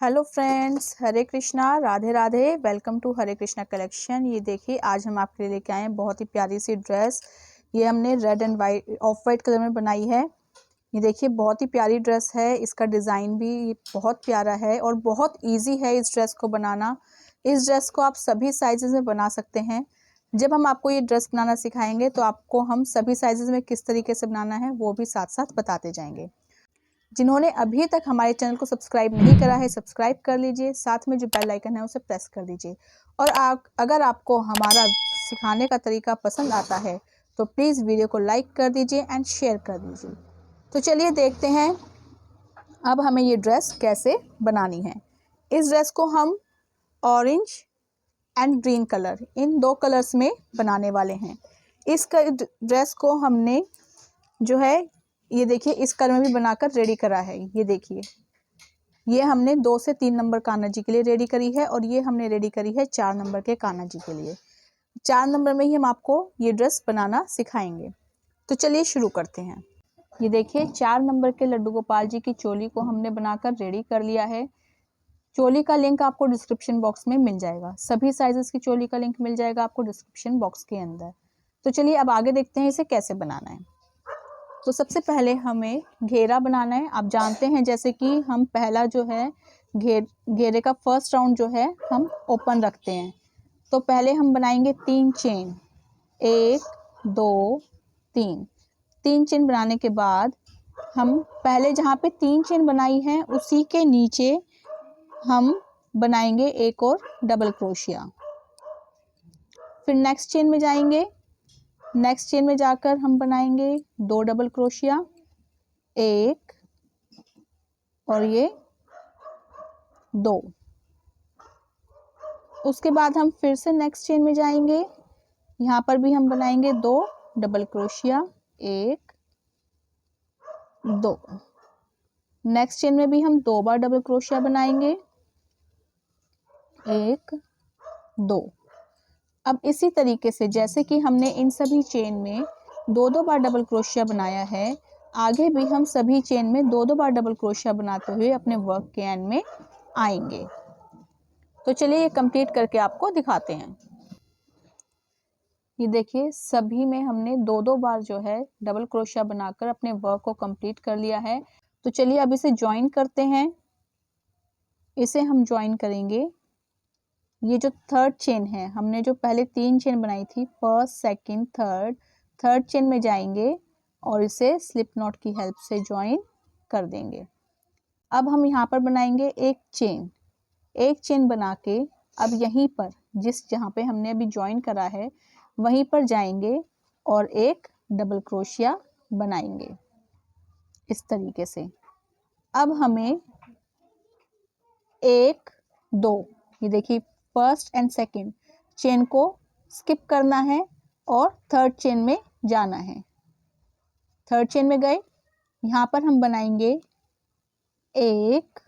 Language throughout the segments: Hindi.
Hello friends, Hare Krishna, Radhe Radhe. Welcome to Hare Krishna collection. ये देखिए, आज हम आपके लिए लेके आए हैं बहुत ही प्यारी सी ड्रेस। ये हमने red and white of white colour में बनाई है। ये देखिए, बहुत ही प्यारी ड्रेस है। इसका डिज़ाइन भी बहुत प्यारा है और बहुत इजी है इस ड्रेस को बनाना। इस ड्रेस को आप सभी साइजेस में बना सकते हैं। जब हम आपको ये ड्रेस बनाना सिखाएंगे तो आपको हम सभी साइजेस में किस तरीके से बनाना है वो भी साथ साथ बताते जाएंगे। जिन्होंने अभी तक हमारे चैनल को सब्सक्राइब नहीं करा है, सब्सक्राइब कर लीजिए। साथ में जो बेल आइकन है उसे प्रेस कर दीजिए। और अगर आपको हमारा सिखाने का तरीका पसंद आता है तो प्लीज़ वीडियो को लाइक कर दीजिए एंड शेयर कर दीजिए। तो चलिए देखते हैं अब हमें ये ड्रेस कैसे बनानी है। इस ड्रेस को हम ऑरेंज एंड ग्रीन कलर, इन दो कलर्स में बनाने वाले हैं। इस ड्रेस को हमने जो है, ये देखिए, इस कलर में भी बनाकर रेडी करा है। ये देखिए, ये हमने 2 से 3 नंबर कान्हा जी के लिए रेडी करी है और ये हमने रेडी करी है 4 नंबर के कान्हा जी के लिए। 4 नंबर में ही हम आपको ये ड्रेस बनाना सिखाएंगे। तो चलिए शुरू करते हैं। ये देखिए, 4 नंबर के लड्डू गोपाल जी की चोली को हमने बनाकर रेडी कर लिया है। चोली का लिंक आपको डिस्क्रिप्शन बॉक्स में मिल जाएगा। सभी साइजेस की चोली का लिंक मिल जाएगा आपको डिस्क्रिप्शन बॉक्स के अंदर। तो चलिए अब आगे देखते हैं इसे कैसे बनाना है। तो सबसे पहले हमें घेरा बनाना है। आप जानते हैं जैसे कि हम पहला जो है घेरे का फर्स्ट राउंड जो है हम ओपन रखते हैं। तो पहले हम बनाएंगे 3 चेन, 1 2 3। 3 चेन बनाने के बाद हम पहले जहाँ पे 3 चेन बनाई है उसी के नीचे हम बनाएंगे एक और डबल क्रोशिया। फिर नेक्स्ट चेन में जाएंगे। नेक्स्ट चेन में जाकर हम बनाएंगे 2 डबल क्रोशिया, एक और ये 2। उसके बाद हम फिर से नेक्स्ट चेन में जाएंगे। यहाँ पर भी हम बनाएंगे 2 डबल क्रोशिया, 1 2। नेक्स्ट चेन में भी हम 2 बार डबल क्रोशिया बनाएंगे, 1 2। अब इसी तरीके से जैसे कि हमने इन सभी चेन में 2 बार डबल क्रोशिया बनाया है, आगे भी हम सभी चेन में 2 बार डबल क्रोशिया बनाते हुए अपने वर्क के एंड में आएंगे। तो चलिए ये कंप्लीट करके आपको दिखाते हैं। ये देखिए, सभी में हमने 2 बार जो है डबल क्रोशिया बनाकर अपने वर्क को कंप्लीट कर लिया है। तो चलिए अब इसे ज्वाइन करते हैं। इसे हम ज्वाइन करेंगे। ये जो थर्ड चेन है, हमने जो पहले 3 चेन बनाई थी, फर्स्ट सेकंड थर्ड चेन में जाएंगे और इसे स्लिप नॉट की हेल्प से ज्वाइन कर देंगे। अब हम यहाँ पर बनाएंगे एक चेन बना के अब यहीं पर जहाँ पे हमने अभी ज्वाइन करा है वहीं पर जाएंगे और एक डबल क्रोशिया बनाएंगे इस तरीके से। अब हमें 1 2, ये देखिए, फर्स्ट एंड सेकंड चेन को स्किप करना है और थर्ड चेन में जाना है। थर्ड चेन में गए, यहाँ पर हम बनाएंगे 1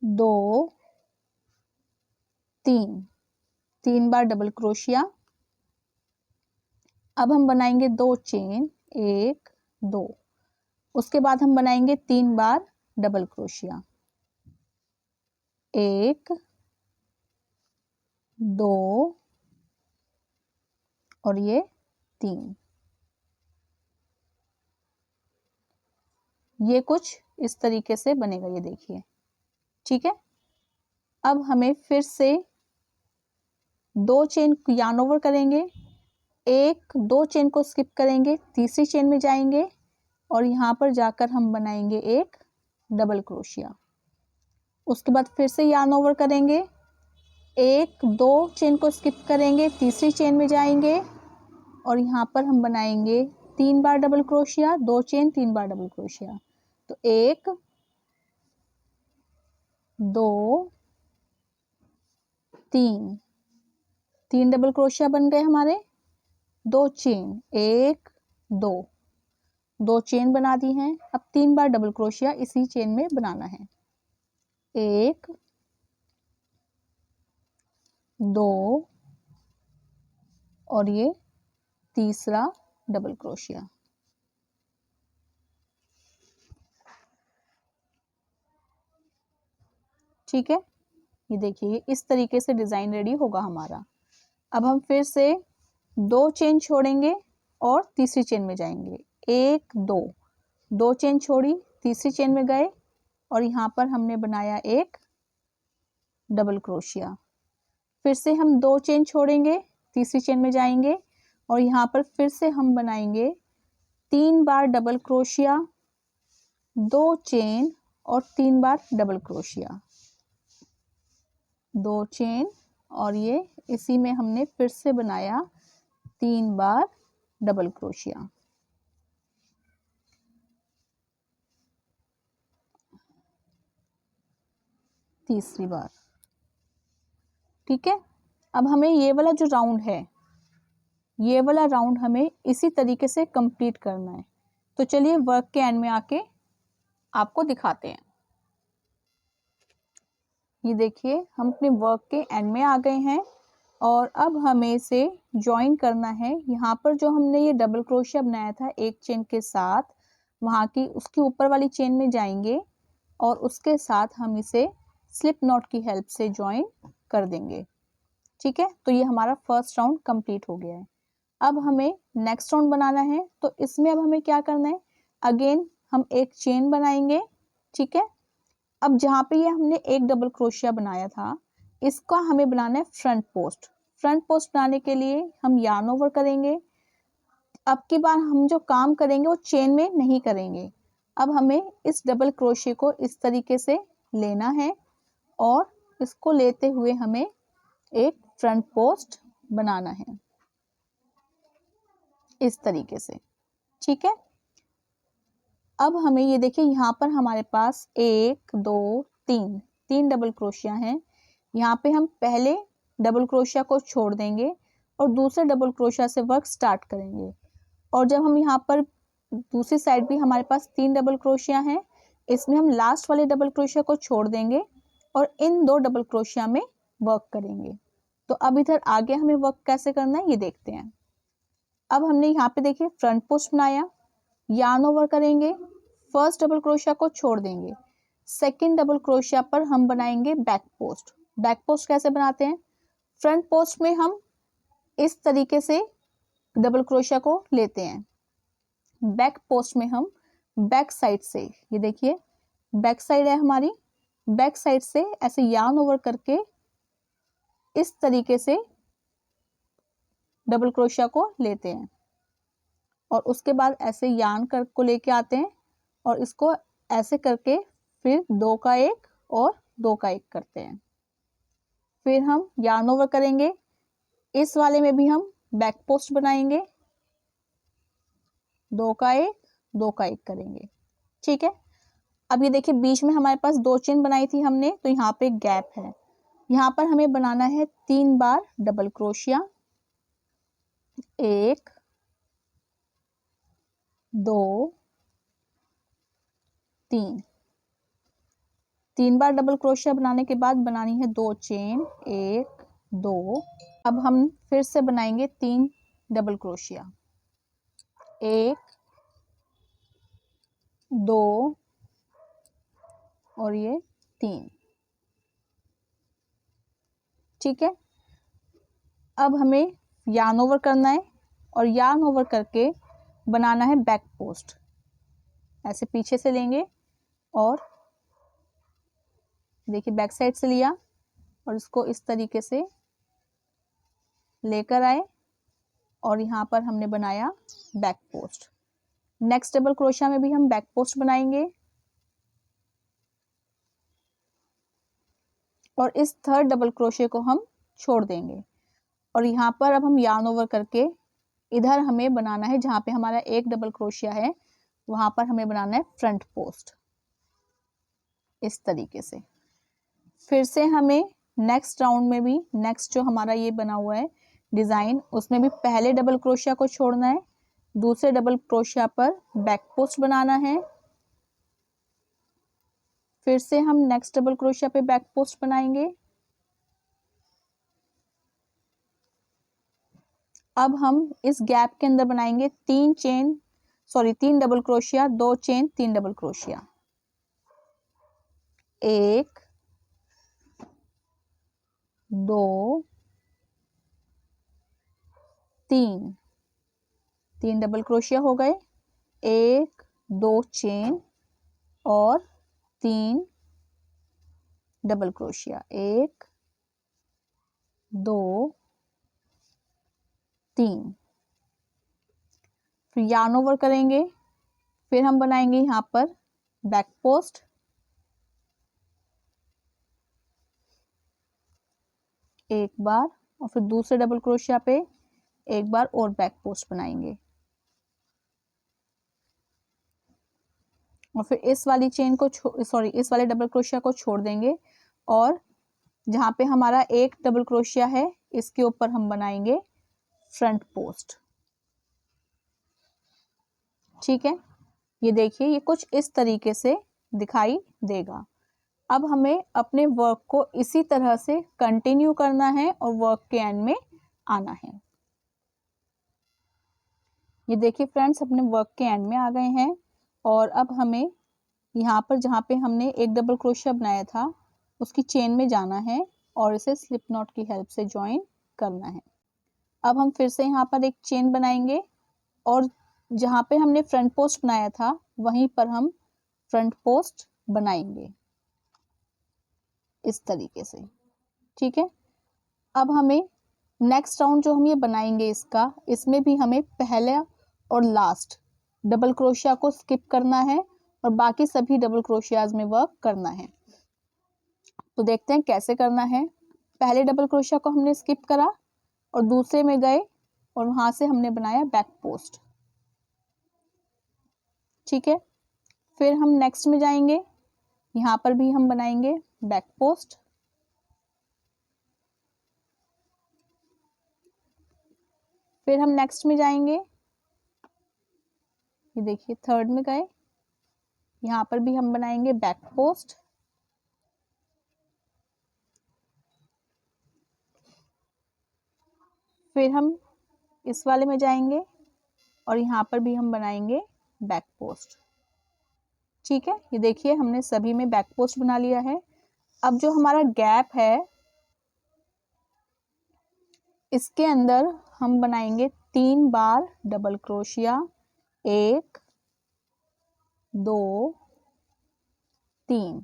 2 3 बार डबल क्रोशिया। अब हम बनाएंगे 2 चेन, 1 2। उसके बाद हम बनाएंगे 3 बार डबल क्रोशिया, 1 2 और ये 3। ये कुछ इस तरीके से बनेगा, ये देखिए, ठीक है। अब हमें फिर से 2 चेन यार्न ओवर करेंगे, 1 2 चेन को स्किप करेंगे, तीसरी चेन में जाएंगे और यहाँ पर जाकर हम बनाएंगे एक डबल क्रोशिया। उसके बाद फिर से यार्न ओवर करेंगे, 1 2 चेन को स्किप करेंगे, तीसरी चेन में जाएंगे और यहाँ पर हम बनाएंगे 3 बार डबल क्रोशिया, 2 चेन 3 बार डबल क्रोशिया। तो 1 2 3 डबल क्रोशिया बन गए हमारे। 2 चेन, 1 2 चेन बना दी हैं। अब 3 बार डबल क्रोशिया इसी चेन में बनाना है, 1 2 और ये तीसरा डबल क्रोशिया। ठीक है, ये देखिए इस तरीके से डिज़ाइन रेडी होगा हमारा। अब हम फिर से 2 चेन छोड़ेंगे और तीसरी चेन में जाएंगे, 1 2, 2 चेन छोड़ी, तीसरी चेन में गए और यहाँ पर हमने बनाया एक डबल क्रोशिया। फिर से हम 2 चेन छोड़ेंगे, तीसरी चेन में जाएंगे और यहाँ पर फिर से हम बनाएंगे 3 बार डबल क्रोशिया, 2 चेन और 3 बार डबल क्रोशिया, 2 चेन और ये इसी में हमने फिर से बनाया 3 बार डबल क्रोशिया। तीसरी बार, ठीक है। अब हमें ये वाला जो राउंड है, ये वाला राउंड हमें इसी तरीके से कंप्लीट करना है। तो चलिए वर्क के एंड में आके आपको दिखाते हैं। ये देखिए हम अपने वर्क के एंड में आ गए हैं और अब हमें इसे ज्वाइन करना है। यहाँ पर जो हमने ये डबल क्रोशिया बनाया था एक चेन के साथ, वहाँ की उसके ऊपर वाली चेन में जाएंगे और उसके साथ हम इसे स्लिप नॉट की हेल्प से ज्वाइन कर देंगे, ठीक है। तो ये हमारा फर्स्ट राउंड कंप्लीट हो गया है। अब हमें नेक्स्ट राउंड बनाना है, तो इसमें अब हमें क्या करना है, अगेन हम एक चेन बनाएंगे, ठीक है। अब जहाँ पे ये हमने एक डबल क्रोशिया बनाया था, इसका हमें बनाना है फ्रंट पोस्ट। फ्रंट पोस्ट बनाने के लिए हम यार्न ओवर करेंगे। अब की बार हम जो काम करेंगे वो चेन में नहीं करेंगे। अब हमें इस डबल क्रोशिया को इस तरीके से लेना है और इसको लेते हुए हमें एक फ्रंट पोस्ट बनाना है इस तरीके से, ठीक है। अब हमें ये देखिए यहाँ पर हमारे पास 1 2 3 डबल क्रोशिया हैं। यहाँ पे हम पहले डबल क्रोशिया को छोड़ देंगे और दूसरे डबल क्रोशिया से वर्क स्टार्ट करेंगे। और जब हम यहाँ पर दूसरी साइड भी हमारे पास 3 डबल क्रोशिया हैं, इसमें हम लास्ट वाले डबल क्रोशिया को छोड़ देंगे और इन 2 डबल क्रोशिया में वर्क करेंगे। तो अब इधर आगे हमें वर्क कैसे करना है ये देखते हैं। अब हमने यहाँ पे देखिए फ्रंट पोस्ट बनाया, यार्न ओवर करेंगे, फर्स्ट डबल क्रोशिया को छोड़ देंगे, सेकंड डबल क्रोशिया पर हम बनाएंगे बैक पोस्ट। बैक पोस्ट कैसे बनाते हैं, फ्रंट पोस्ट में हम इस तरीके से डबल क्रोशिया को लेते हैं, बैक पोस्ट में हम बैक साइड से, ये देखिए बैक साइड है हमारी, बैक साइड से ऐसे यार्न ओवर करके इस तरीके से डबल क्रोशिया को लेते हैं और उसके बाद ऐसे यार्न कर को लेके आते हैं और इसको ऐसे करके फिर 2 का 1 और 2 का 1 करते हैं। फिर हम यार्न ओवर करेंगे, इस वाले में भी हम बैक पोस्ट बनाएंगे, 2 का 1 2 का 1 करेंगे, ठीक है। अब ये देखिए बीच में हमारे पास 2 चेन बनाई थी हमने, तो यहाँ पे एक गैप है। यहाँ पर हमें बनाना है 3 बार डबल क्रोशिया, 1 2 3, 3 बार डबल क्रोशिया बनाने के बाद बनानी है 2 चेन, 1 2। अब हम फिर से बनाएंगे 3 डबल क्रोशिया, 1 2 और ये 3, ठीक है। अब हमें यार्न ओवर करना है और यार्न ओवर करके बनाना है बैक पोस्ट। ऐसे पीछे से लेंगे और देखिए बैक साइड से लिया और इसको इस तरीके से लेकर आए और यहाँ पर हमने बनाया back post. Next double crochet में भी हम बैक पोस्ट बनाएंगे और इस थर्ड डबल क्रोशिया को हम छोड़ देंगे और यहाँ पर अब हम यार्न ओवर करके इधर हमें बनाना है, जहाँ पे हमारा एक डबल क्रोशिया है वहां पर हमें बनाना है फ्रंट पोस्ट इस तरीके से। फिर से हमें नेक्स्ट राउंड में भी नेक्स्ट जो हमारा ये बना हुआ है डिजाइन, उसमें भी पहले डबल क्रोशिया को छोड़ना है, दूसरे डबल क्रोशिया पर बैक पोस्ट बनाना है, फिर से हम नेक्स्ट डबल क्रोशिया पे बैक पोस्ट बनाएंगे। अब हम इस गैप के अंदर बनाएंगे 3 double crochet, 2 chain, 3 double crochet, 1 2 3 3 double crochet हो गए, 1 2 चेन और 3 डबल क्रोशिया, 1 2 3। फिर यार्न ओवर करेंगे, फिर हम बनाएंगे यहाँ पर बैक पोस्ट, एक बार और फिर दूसरे डबल क्रोशिया पे एक बार और बैक पोस्ट बनाएंगे और फिर इस वाली चेन को इस वाले डबल क्रोशिया को छोड़ देंगे और जहां पे हमारा एक डबल क्रोशिया है इसके ऊपर हम बनाएंगे फ्रंट पोस्ट। ठीक है, ये देखिए ये कुछ इस तरीके से दिखाई देगा। अब हमें अपने वर्क को इसी तरह से कंटिन्यू करना है और वर्क के एंड में आना है। ये देखिए फ्रेंड्स, अपने वर्क के एंड में आ गए हैं और अब हमें यहाँ पर जहाँ पे हमने एक डबल क्रोशिया बनाया था उसकी चेन में जाना है और इसे स्लिप नॉट की हेल्प से ज्वाइन करना है। अब हम फिर से यहाँ पर एक चेन बनाएंगे और जहाँ पे हमने फ्रंट पोस्ट बनाया था वहीं पर हम फ्रंट पोस्ट बनाएंगे इस तरीके से। ठीक है, अब हमें नेक्स्ट राउंड जो हम ये बनाएंगे इसमें भी हमें पहला और लास्ट डबल क्रोशिया को स्किप करना है और बाकी सभी डबल क्रोशियाज में वर्क करना है। तो देखते हैं कैसे करना है। पहले डबल क्रोशिया को हमने स्किप करा और दूसरे में गए और वहां से हमने बनाया बैक पोस्ट। ठीक है, फिर हम नेक्स्ट में जाएंगे, यहाँ पर भी हम बनाएंगे बैक पोस्ट। फिर हम नेक्स्ट में जाएंगे, ये देखिए थर्ड में गए, यहाँ पर भी हम बनाएंगे बैक पोस्ट। फिर हम इस वाले में जाएंगे और यहाँ पर भी हम बनाएंगे बैक पोस्ट। ठीक है, ये देखिए हमने सभी में बैक पोस्ट बना लिया है। अब जो हमारा गैप है इसके अंदर हम बनाएंगे 3 बार डबल क्रोशिया, 1 2 3,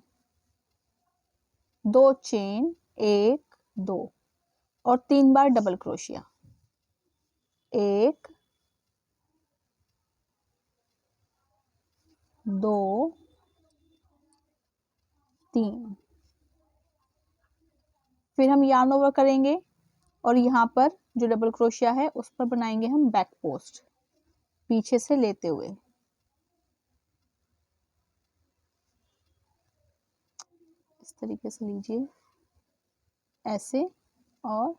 2 चेन, 1 2 और 3 बार डबल क्रोशिया, 1 2 3। फिर हम यार्न ओवर करेंगे और यहाँ पर जो डबल क्रोशिया है उस पर बनाएंगे हम बैक पोस्ट पीछे से लेते हुए। इस तरीके से लीजिए ऐसे और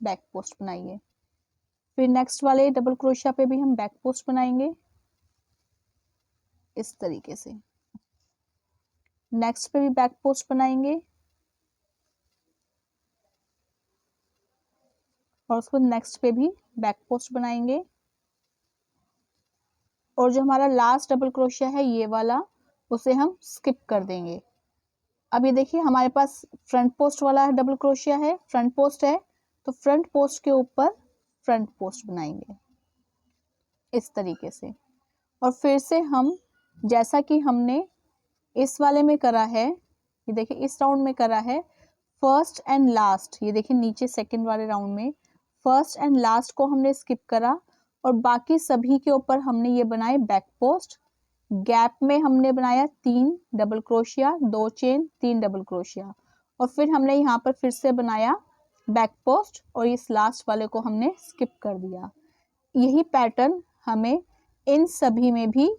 बैक पोस्ट बनाइए। फिर नेक्स्ट वाले डबल क्रोशिया पे भी हम बैक पोस्ट बनाएंगे इस तरीके से। नेक्स्ट पे भी बैक पोस्ट बनाएंगे और उसको नेक्स्ट पे भी बैक पोस्ट बनाएंगे और जो हमारा लास्ट डबल क्रोशिया है ये वाला उसे हम स्किप कर देंगे। अब ये देखिए हमारे पास फ्रंट पोस्ट वाला डबल क्रोशिया है, फ्रंट पोस्ट है, तो फ्रंट पोस्ट के ऊपर फ्रंट पोस्ट बनाएंगे इस तरीके से। और फिर से हम जैसा कि हमने इस वाले में करा है, ये देखिए इस राउंड में करा है फर्स्ट एंड लास्ट, ये देखिए नीचे सेकंड वाले राउंड में फर्स्ट एंड लास्ट को हमने स्किप करा और बाकी सभी के ऊपर हमने ये बनाए बैक पोस्ट। गैप में हमने बनाया 3 double crochet, 2 chain, 3 double crochet और फिर हमने यहाँ पर फिर से बनाया बैक पोस्ट और इस लास्ट वाले को हमने स्किप कर दिया। यही पैटर्न हमें इन सभी में भी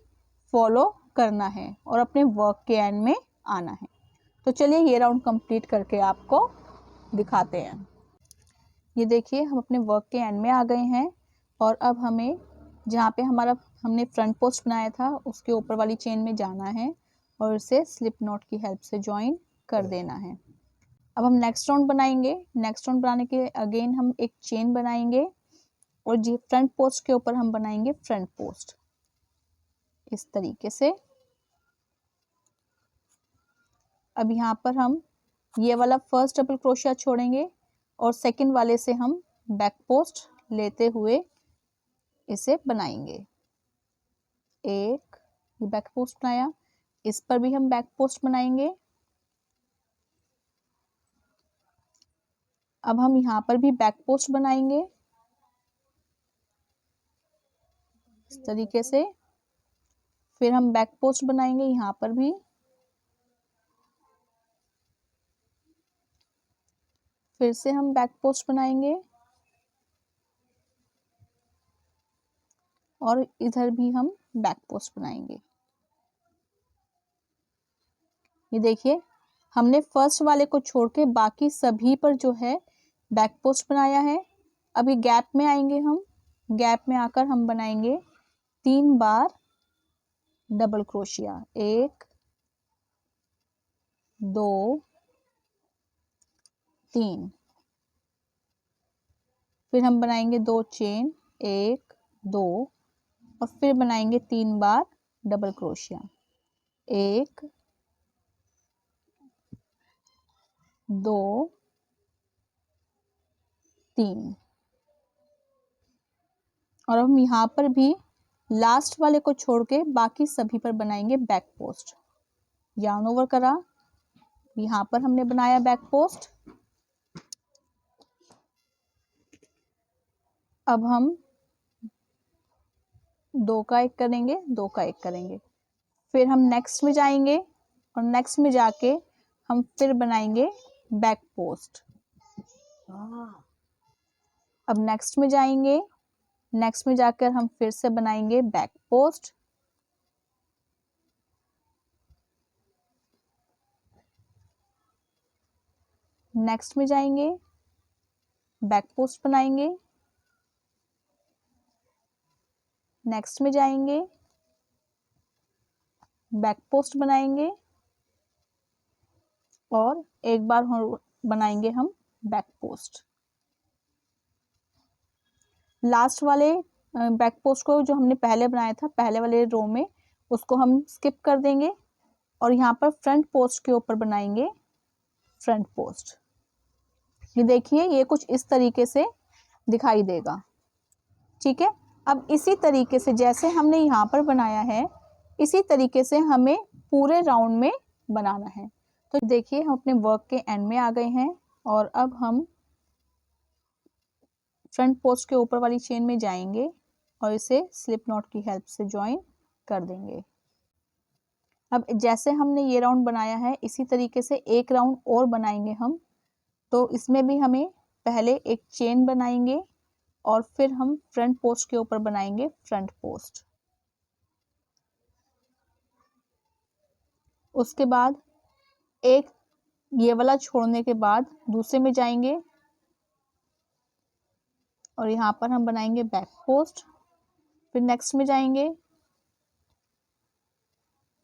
फॉलो करना है और अपने वर्क के एंड में आना है। तो चलिए ये राउंड कंप्लीट करके आपको दिखाते हैं। ये देखिए हम अपने वर्क के एंड में आ गए हैं और अब हमें जहाँ पे हमने फ्रंट पोस्ट बनाया था उसके ऊपर वाली चेन में जाना है और इसे स्लिप नॉट की हेल्प से ज्वाइन कर देना है। अब हम नेक्स्ट राउंड बनाएंगे। नेक्स्ट राउंड बनाने के लिए अगेन हम एक चेन बनाएंगे और जी फ्रंट पोस्ट के ऊपर हम बनाएंगे फ्रंट पोस्ट इस तरीके से। अब यहाँ पर हम ये वाला फर्स्ट डबल क्रोशिया छोड़ेंगे और सेकंड वाले से हम बैक पोस्ट लेते हुए इसे बनाएंगे। एक ये बैक पोस्ट बनाया, इस पर भी हम बैक पोस्ट बनाएंगे। अब हम यहाँ पर भी बैक पोस्ट बनाएंगे इस तरीके से। फिर हम बैक पोस्ट बनाएंगे यहाँ पर भी, फिर से हम बैक पोस्ट बनाएंगे और इधर भी हम बैक पोस्ट बनाएंगे। ये देखिए हमने फर्स्ट वाले को छोड़ के बाकी सभी पर जो है बैक पोस्ट बनाया है। अभी गैप में आएंगे हम, गैप में आकर हम बनाएंगे 3 बार डबल क्रोशिया। 1 2 3। फिर हम बनाएंगे 2 चेन, 1 2 और फिर बनाएंगे 3 बार डबल क्रोशिया। 1 2 3। और हम यहाँ पर भी लास्ट वाले को छोड़ के बाकी सभी पर बनाएंगे बैक पोस्ट। yarn ओवर करा, यहाँ पर हमने बनाया बैक पोस्ट। अब हम 2 का 1 करेंगे, 2 का 1 करेंगे। फिर हम नेक्स्ट में जाएंगे और नेक्स्ट में जाके हम फिर बनाएंगे बैक पोस्ट। अब नेक्स्ट में जाएंगे, नेक्स्ट में जाकर हम फिर से बनाएंगे बैक पोस्ट। नेक्स्ट में जाएंगे, बैक पोस्ट बनाएंगे। नेक्स्ट में जाएंगे, बैक पोस्ट बनाएंगे और एक बार बनाएंगे हम बैक पोस्ट। लास्ट वाले बैक पोस्ट को जो हमने पहले बनाया था पहले वाले रो में, उसको हम स्किप कर देंगे और यहाँ पर फ्रंट पोस्ट के ऊपर बनाएंगे फ्रंट पोस्ट। ये देखिए ये कुछ इस तरीके से दिखाई देगा। ठीक है, अब इसी तरीके से जैसे हमने यहाँ पर बनाया है इसी तरीके से हमें पूरे राउंड में बनाना है। तो देखिए हम अपने वर्क के एंड में आ गए हैं और अब हम फ्रंट पोस्ट के ऊपर वाली चेन में जाएंगे और इसे स्लिप नॉट की हेल्प से ज्वाइन कर देंगे। अब जैसे हमने ये राउंड बनाया है इसी तरीके से एक राउंड और बनाएंगे हम। तो इसमें भी हमें पहले एक चेन बनाएंगे और फिर हम फ्रंट पोस्ट के ऊपर बनाएंगे फ्रंट पोस्ट। उसके बाद एक ये वाला छोड़ने के बाद दूसरे में जाएंगे और यहाँ पर हम बनाएंगे बैक पोस्ट। फिर नेक्स्ट में जाएंगे,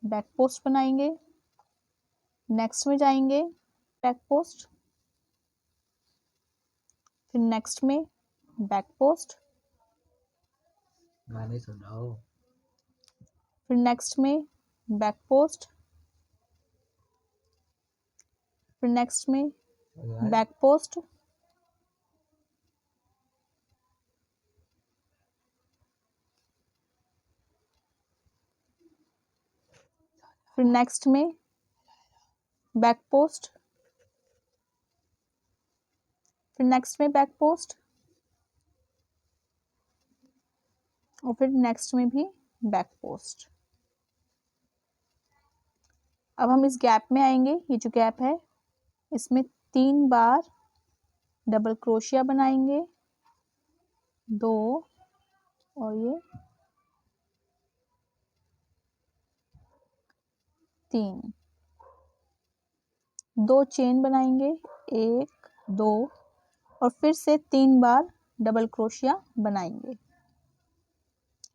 बैक पोस्ट बनाएंगे। नेक्स्ट में जाएंगे, बैक पोस्ट। फिर नेक्स्ट में बैक पोस्ट। गाने सुनाओ। फिर नेक्स्ट में बैक पोस्ट। फिर नेक्स्ट में बैक पोस्ट। फिर नेक्स्ट में बैक पोस्ट। फिर नेक्स्ट में बैक पोस्ट और फिर नेक्स्ट में भी बैक पोस्ट। अब हम इस गैप में आएंगे, ये जो गैप है इसमें 3 बार डबल क्रोशिया बनाएंगे, 2 और ये 3। 2 चेन बनाएंगे, 1 2 और फिर से 3 बार डबल क्रोशिया बनाएंगे,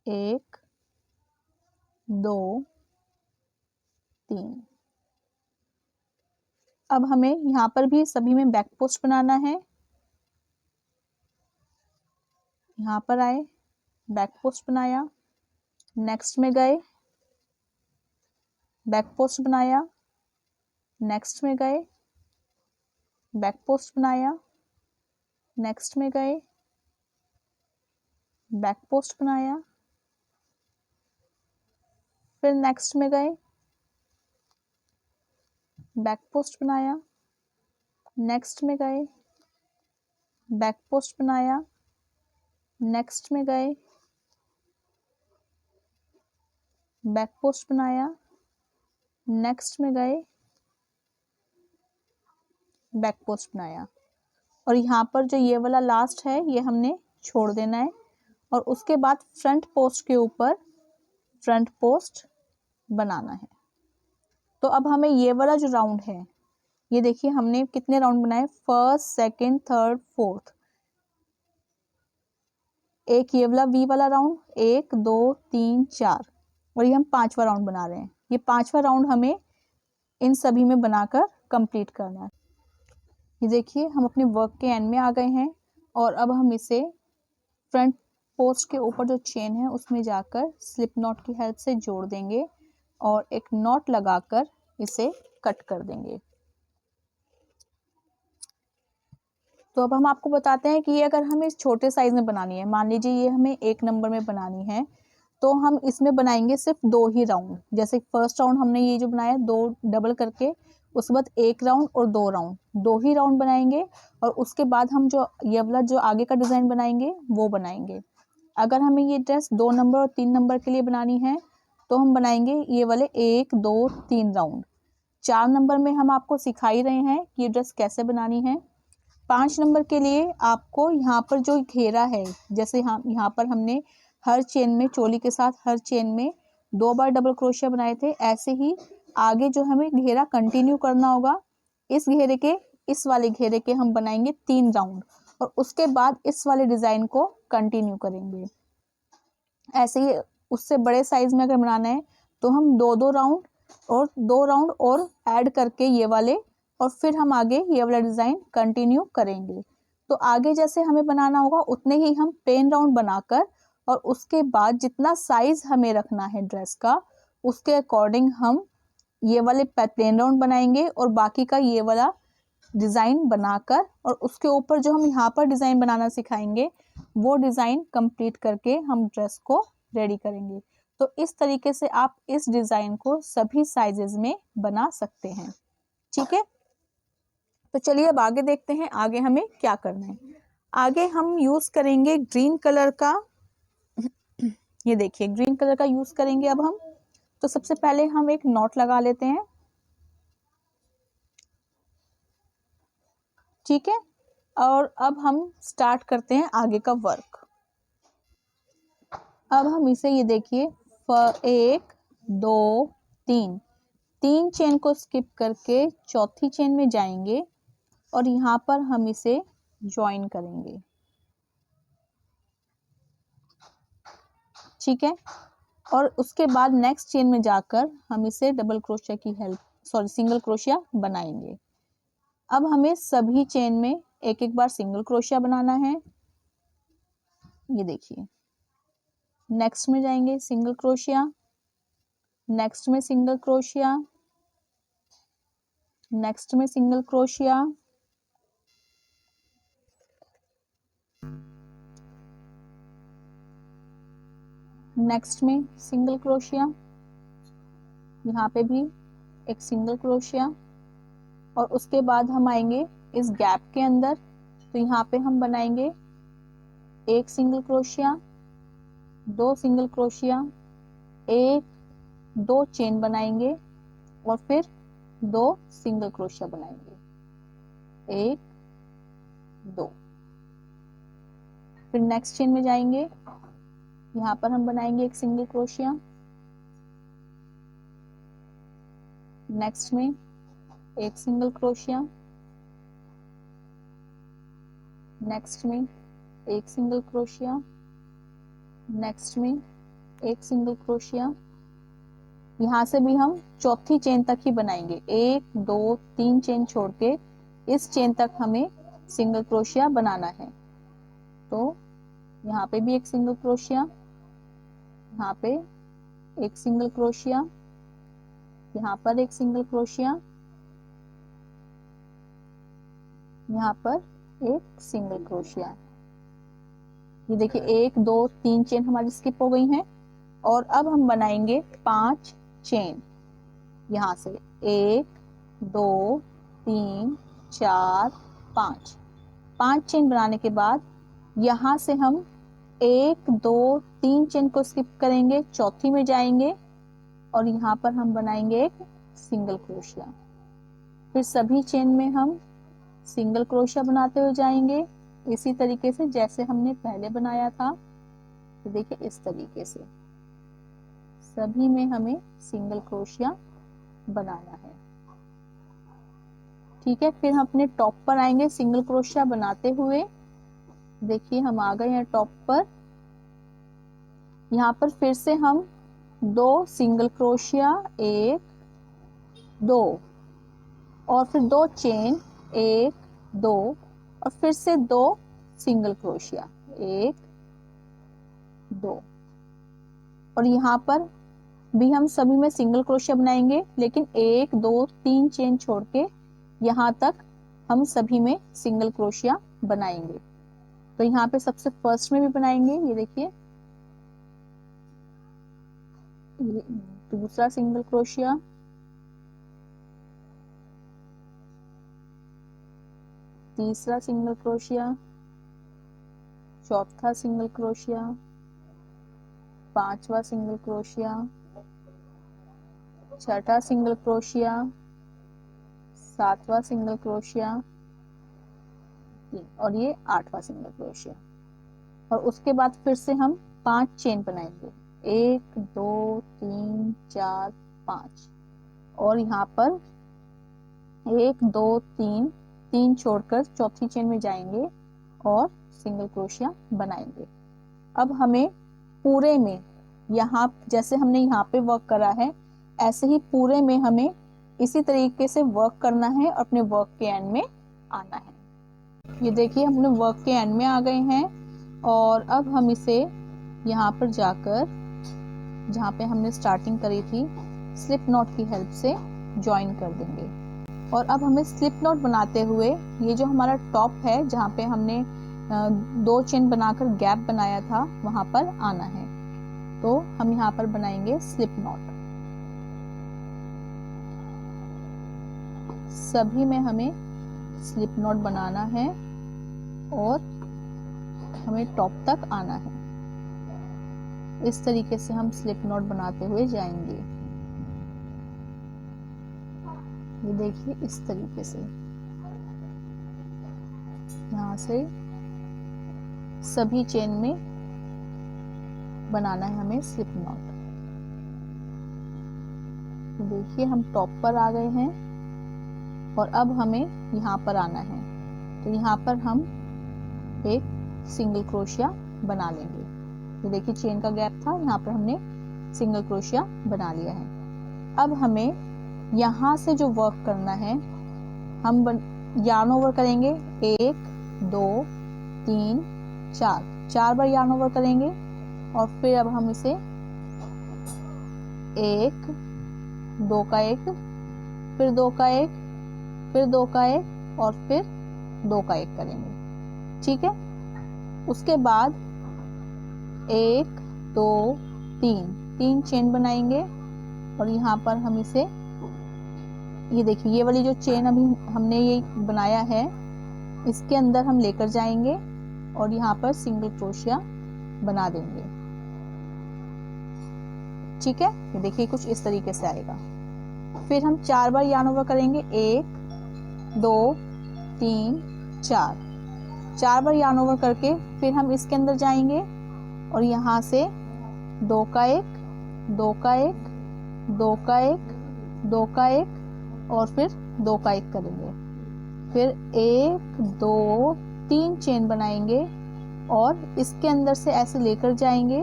1 2 3। अब हमें यहाँ पर भी सभी में बैक पोस्ट बनाना है। यहाँ पर आए, बैक पोस्ट बनाया, नेक्स्ट में गए, बैक पोस्ट बनाया, नेक्स्ट में गए, बैक पोस्ट बनाया, नेक्स्ट में गए, बैक पोस्ट बनाया, फिर नेक्स्ट में गए, बैक पोस्ट बनाया, नेक्स्ट में गए, बैक पोस्ट बनाया, नेक्स्ट में गए, बैक पोस्ट बनाया, नेक्स्ट में गए, बैक पोस्ट बनाया। और यहाँ पर जो ये वाला लास्ट है ये हमने छोड़ देना है और उसके बाद फ्रंट पोस्ट के ऊपर फ्रंट पोस्ट बनाना है। तो अब हमें ये वाला जो राउंड है, ये देखिए हमने कितने राउंड बनाए, फर्स्ट, सेकंड, थर्ड, फोर्थ। एक ये वाला वी वाला राउंड, 1 2 3 4, और ये हम 5वां राउंड बना रहे हैं। ये 5वां राउंड हमें इन सभी में बनाकर कंप्लीट करना है। ये देखिए हम अपने वर्क के एंड में आ गए हैं और अब हम इसे फ्रंट पोस्ट के ऊपर जो चेन है उसमें जाकर स्लिप नॉट की हेल्प से जोड़ देंगे और एक नॉट लगाकर इसे कट कर देंगे। तो अब हम आपको बताते हैं कि ये अगर हमें इस छोटे साइज में बनानी है, मान लीजिए ये हमें 1 नंबर में बनानी है, तो हम इसमें बनाएंगे सिर्फ 2 ही राउंड। जैसे फर्स्ट राउंड हमने ये जो बनाया 2 डबल करके, उसके बाद 1 राउंड और 2 राउंड, 2 ही राउंड बनाएंगे और उसके बाद हम जो ये वाला जो आगे का डिजाइन बनाएंगे वो बनाएंगे। अगर हमें ये ड्रेस 2 नंबर और 3 नंबर के लिए बनानी है तो हम बनाएंगे ये वाले 1 2 3 राउंड। 4 नंबर में हम आपको सिखा ही रहे हैं कि ये ड्रेस कैसे बनानी है। 5 नंबर के लिए आपको यहाँ पर जो घेरा है, जैसे यहाँ पर हमने हर चेन में, चोली के साथ हर चेन में 2 बार डबल क्रोशिया बनाए थे, ऐसे ही आगे जो हमें घेरा कंटिन्यू करना होगा। इस घेरे के, इस वाले घेरे के हम बनाएंगे 3 राउंड और उसके बाद इस वाले डिजाइन को कंटिन्यू करेंगे। ऐसे ही उससे बड़े साइज में अगर बनाना है तो हम 2 राउंड और 2 राउंड और ऐड करके ये वाले, और फिर हम आगे ये वाला डिजाइन कंटिन्यू करेंगे। तो आगे जैसे हमें बनाना होगा उतने ही हम प्लेन राउंड बनाकर और उसके बाद जितना साइज हमें रखना है ड्रेस का उसके अकॉर्डिंग हम ये वाले प्लेन राउंड बनाएंगे और बाकी का ये वाला डिजाइन बनाकर, और उसके ऊपर जो हम यहाँ पर डिजाइन बनाना सिखाएंगे वो डिजाइन कंप्लीट करके हम ड्रेस को रेडी करेंगे। तो इस तरीके से आप इस डिजाइन को सभी साइजेस में बना सकते हैं। ठीक है, तो चलिए अब आगे देखते हैं आगे हमें क्या करना है। आगे हम यूज करेंगे ग्रीन कलर का, ये देखिए ग्रीन कलर का यूज करेंगे अब हम। तो सबसे पहले हम एक नॉट लगा लेते हैं। ठीक है, और अब हम स्टार्ट करते हैं आगे का वर्क। अब हम इसे, ये देखिए 1 2 3, 3 चेन को स्किप करके चौथी चेन में जाएंगे और यहाँ पर हम इसे ज्वाइन करेंगे। ठीक है, और उसके बाद नेक्स्ट चेन में जाकर हम इसे डबल क्रोशिया की हेल्प, सिंगल क्रोशिया बनाएंगे। अब हमें सभी चेन में एक एक बार सिंगल क्रोशिया बनाना है। ये देखिए नेक्स्ट में जाएंगे सिंगल क्रोशिया, नेक्स्ट में सिंगल क्रोशिया, नेक्स्ट में सिंगल क्रोशिया, नेक्स्ट में सिंगल क्रोशिया, यहाँ पे भी एक सिंगल क्रोशिया, और उसके बाद हम आएंगे इस गैप के अंदर। तो यहाँ पे हम बनाएंगे एक single crochet, 2 single crochet, 1 2 chain बनाएंगे और फिर 2 सिंगल क्रोशिया बनाएंगे, 1 2। फिर नेक्स्ट चेन में जाएंगे, यहाँ पर हम बनाएंगे एक सिंगल क्रोशिया, नेक्स्ट में एक सिंगल क्रोशिया, नेक्स्ट में एक सिंगल क्रोशिया, नेक्स्ट में एक सिंगल क्रोशिया। यहाँ से भी हम चौथी चेन तक ही बनाएंगे, 1 2 3 चेन छोड़ के इस चेन तक हमें सिंगल क्रोशिया बनाना है। तो यहाँ पे भी एक सिंगल क्रोशिया, यहाँ पे एक सिंगल क्रोशिया, यहाँ पर एक सिंगल क्रोशिया, यहाँ पर एक सिंगल क्रोशिया। ये देखिए 1 2 3 चेन हमारी स्किप हो गई हैं और अब हम बनाएंगे 5 चेन। यहाँ से 1 2 3 4 5। 5 चेन बनाने के बाद यहाँ से हम 1 2 3 चेन को स्किप करेंगे, चौथी में जाएंगे और यहाँ पर हम बनाएंगे एक सिंगल क्रोशिया। फिर सभी चेन में हम सिंगल क्रोशिया बनाते हुए जाएंगे इसी तरीके से जैसे हमने पहले बनाया था। तो देखिए इस तरीके से सभी में हमें सिंगल क्रोशिया बनाना है। ठीक है, फिर हम अपने टॉप पर आएंगे सिंगल क्रोशिया बनाते हुए। देखिए हम आ गए हैं टॉप पर। यहाँ पर फिर से हम 2 सिंगल क्रोशिया, 1 2 और फिर 2 चेन, 1 2 और फिर से 2 सिंगल क्रोशिया, 1 2। और यहाँ पर भी हम सभी में सिंगल क्रोशिया बनाएंगे लेकिन 1 2 3 चेन छोड़ के यहाँ तक हम सभी में सिंगल क्रोशिया बनाएंगे। तो यहाँ पे सबसे फर्स्ट में भी बनाएंगे, ये देखिए दूसरा सिंगल क्रोशिया, तीसरा सिंगल क्रोशिया, चौथा सिंगल क्रोशिया, पांचवा सिंगल क्रोशिया, छठा सिंगल क्रोशिया, सातवां सिंगल क्रोशिया और ये 8वां सिंगल क्रोशिया। और उसके बाद फिर से हम 5 चेन बनाएंगे, 1 2 3 4 5 और यहाँ पर 1 2 3 3 छोड़कर चौथी चेन में जाएंगे और सिंगल क्रोशिया बनाएंगे। अब हमें पूरे में यहाँ जैसे हमने यहाँ पे वर्क करा है ऐसे ही पूरे में हमें इसी तरीके से वर्क करना है और अपने वर्क के एंड में आना है। ये देखिए हम अपने वर्क के एंड में आ गए हैं और अब हम इसे यहाँ पर जाकर जहाँ पे हमने स्टार्टिंग करी थी स्लिप नॉट की हेल्प से ज्वाइन कर देंगे। और अब हमें स्लिप नॉट बनाते हुए ये जो हमारा टॉप है जहाँ पे हमने 2 चेन बनाकर गैप बनाया था वहां पर आना है। तो हम यहाँ पर बनाएंगे स्लिप नॉट। सभी में हमें स्लिप नॉट बनाना है और हमें टॉप तक आना है। इस तरीके से हम स्लिप नॉट बनाते हुए जाएंगे। ये देखिए इस तरीके से यहाँ से सभी चेन में बनाना है हमें स्लिप नॉट। देखिए हम टॉप पर आ गए हैं और अब हमें यहाँ पर आना है। तो यहाँ पर हम एक सिंगल क्रोशिया बना लेंगे। ये देखिए चेन का गैप था, यहाँ पर हमने सिंगल क्रोशिया बना लिया है। अब हमें यहाँ से जो वर्क करना है हम यार्न ओवर करेंगे, 1 2 3 4 बार यार्न ओवर करेंगे और फिर अब हम इसे 1 2 का 1 फिर 2 का 1 फिर 2 का 1 और फिर 2 का 1 करेंगे। ठीक है, उसके बाद 1 2 3 चेन बनाएंगे और यहाँ पर हम इसे ये देखिए ये वाली जो चेन अभी हमने ये बनाया है इसके अंदर हम लेकर जाएंगे और यहाँ पर सिंगल क्रोशिया बना देंगे। ठीक है, ये देखिए कुछ इस तरीके से आएगा। फिर हम 4 बार यार्न ओवर करेंगे, 1 2 3 4 बार यार्न ओवर करके फिर हम इसके अंदर जाएंगे और यहाँ से 2 का 1 2 का 1 2 का 1 2 का 1 और फिर 2 का 1 करेंगे। फिर 1 2 3 चेन बनाएंगे और इसके अंदर से ऐसे लेकर जाएंगे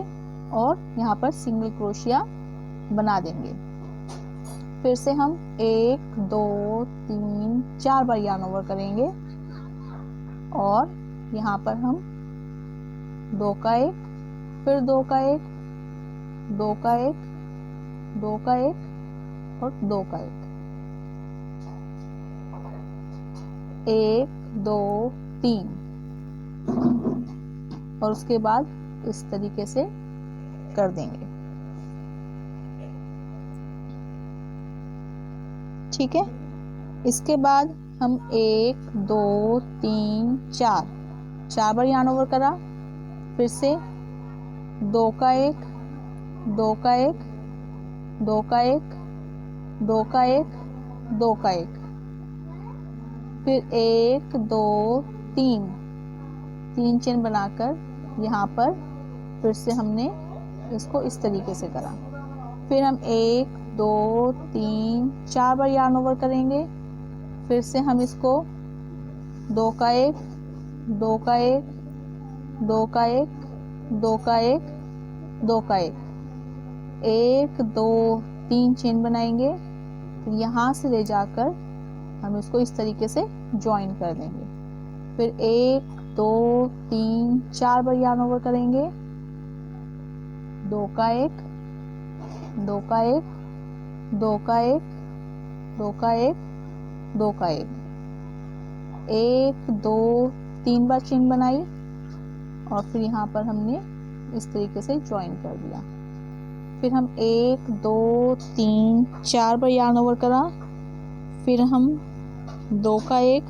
और यहाँ पर सिंगल क्रोशिया बना देंगे। फिर से हम 1 2 3 4 बार यार्न ओवर करेंगे और यहाँ पर हम 2 का 1 फिर 2 का 1 2 का 1 2 का 1 और 2 का 1 1 2 3 और उसके बाद इस तरीके से कर देंगे। ठीक है, इसके बाद हम 1 2 3 4 बार yarn ओवर करा, फिर से 2 का 1 2 का 1 2 का 1 2 का 1 2 का 1, फिर 1 2 3 चेन बनाकर यहाँ पर फिर से हमने इसको इस तरीके से करा। फिर हम 1 2 3 4 बार yarn ओवर करेंगे, फिर से हम इसको 2 का 1 2 का 1 2 का 1 2 का 1 2 का 1 2 3 चेन बनाएंगे, फिर यहाँ से ले जाकर हम इसको इस तरीके से ज्वाइन कर देंगे। फिर 1 2 3 4 बार yarn ओवर करेंगे, 2 का 1 2 का 1 2 का 1 2 का 1 2 का 1 2 3 बार चेन बनाई और फिर यहाँ पर हमने इस तरीके से ज्वाइन कर दिया। फिर हम 1 2 3 4 बार yarn ओवर करा, फिर हम 2 का 1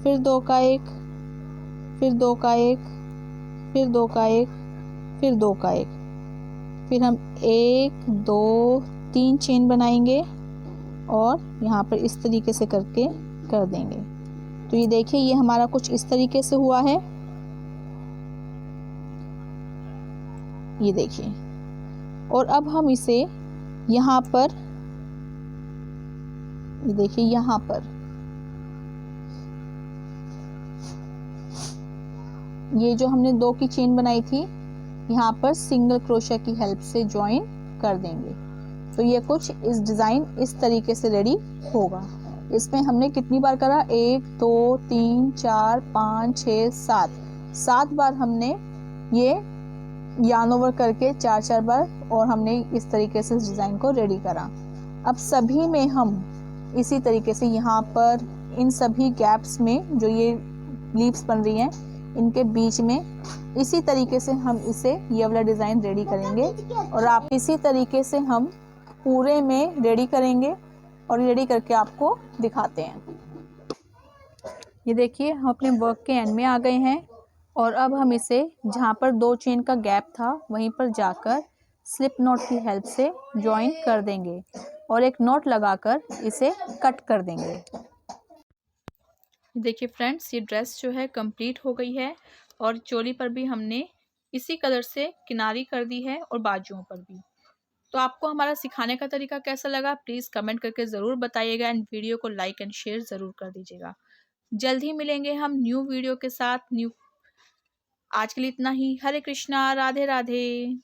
फिर 2 का 1 फिर 2 का 1 फिर 2 का 1 फिर 2 का 1, फिर हम 1 2 3 चेन बनाएंगे और यहाँ पर इस तरीके से करके कर देंगे। तो ये देखिए, ये हमारा कुछ इस तरीके से हुआ है, ये देखिए। और अब हम इसे यहाँ पर, ये देखिए यहाँ पर ये जो हमने 2 की चेन बनाई थी, यहाँ पर सिंगल क्रोशा की हेल्प से ज्वाइन कर देंगे। तो ये कुछ इस डिज़ाइन इस तरीके से रेडी होगा। इसमें हमने कितनी बार करा, 1 2 3 4 5 6 7 बार हमने ये yarn ओवर करके 4 बार, और हमने इस तरीके से इस डिज़ाइन को रेडी करा। अब सभी में हम इसी तरीके से यहाँ पर इन सभी गैप्स में जो ये लीव्स बन रही हैं, इनके बीच में इसी तरीके से हम इसे ये वाला डिज़ाइन रेडी करेंगे। और आप इसी तरीके से हम पूरे में रेडी करेंगे और रेडी करके आपको दिखाते हैं। ये देखिए, हम अपने वर्क के एंड में आ गए हैं और अब हम इसे जहाँ पर 2 चेन का गैप था वहीं पर जाकर स्लिप नॉट की हेल्प से ज्वाइन कर देंगे और एक नॉट लगाकर इसे कट कर देंगे। देखिए फ्रेंड्स, ये ड्रेस जो है कंप्लीट हो गई है और चोली पर भी हमने इसी कलर से किनारी कर दी है और बाजुओं पर भी। तो आपको हमारा सिखाने का तरीका कैसा लगा प्लीज़ कमेंट करके ज़रूर बताइएगा एंड वीडियो को लाइक एंड शेयर ज़रूर कर दीजिएगा। जल्द ही मिलेंगे हम न्यू वीडियो के साथ। आज के लिए इतना ही। हरे कृष्णा, राधे राधे।